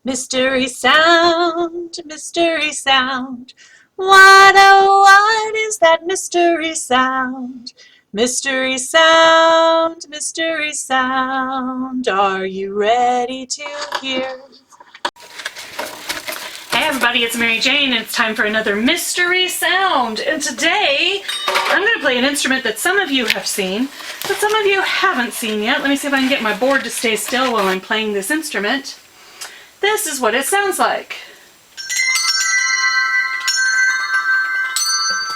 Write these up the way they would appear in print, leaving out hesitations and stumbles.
Mystery sound, mystery sound. What, oh, what is that mystery sound? Mystery sound, mystery sound. Are you ready to hear? Hey everybody, it's Mary Jane and it's time for another mystery sound. And today I'm going to play an instrument that some of you have seen, but some of you haven't seen yet. Let me see if I can get my board to stay still while I'm playing this instrument. This is what it sounds like.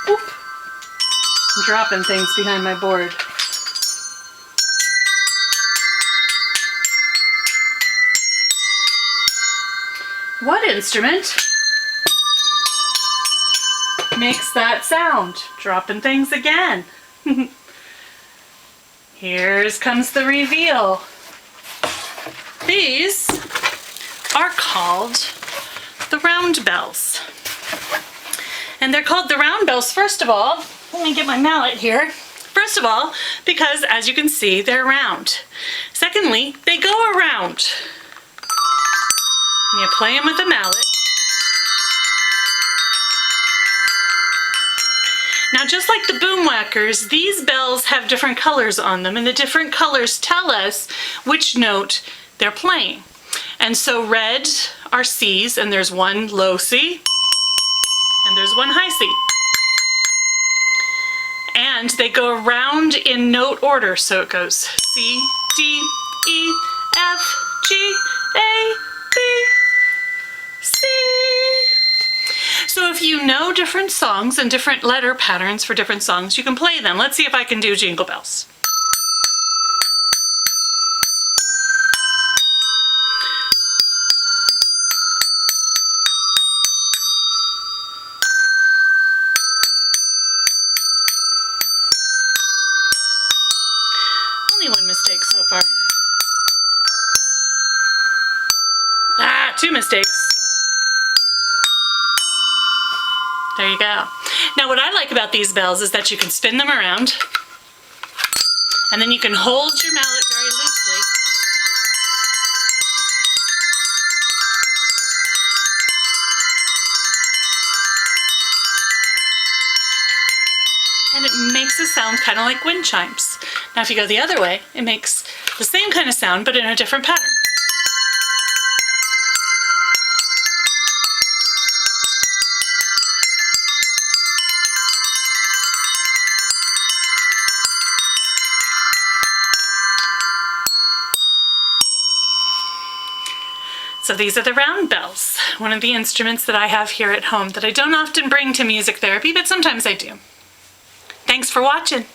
Oop. I'm dropping things behind my board. What instrument makes that sound? Dropping things again. Here comes the reveal. These are called the round bells. And they're called the round bells, first of all, let me get my mallet here. First of all, because as you can see, they're round. Secondly, they go around. You play them with a mallet. Now, just like the boom whackers, these bells have different colors on them, and the different colors tell us which note they're playing. And so red are C's, and there's one low C, and there's one high C. And they go around in note order, so it goes C, D, E, F, G, A, B, C. So if you know different songs and different letter patterns for different songs, you can play them. Let's see if I can do Jingle Bells. Only one mistake so far. Ah, 2 mistakes. There you go. Now what I like about these bells is that you can spin them around, and then you can hold your mallet very loosely. And it makes a sound kind of like wind chimes. Now if you go the other way, it makes the same kind of sound but in a different pattern. So these are the round bells, one of the instruments that I have here at home that I don't often bring to music therapy, but sometimes I do. Thanks for watching.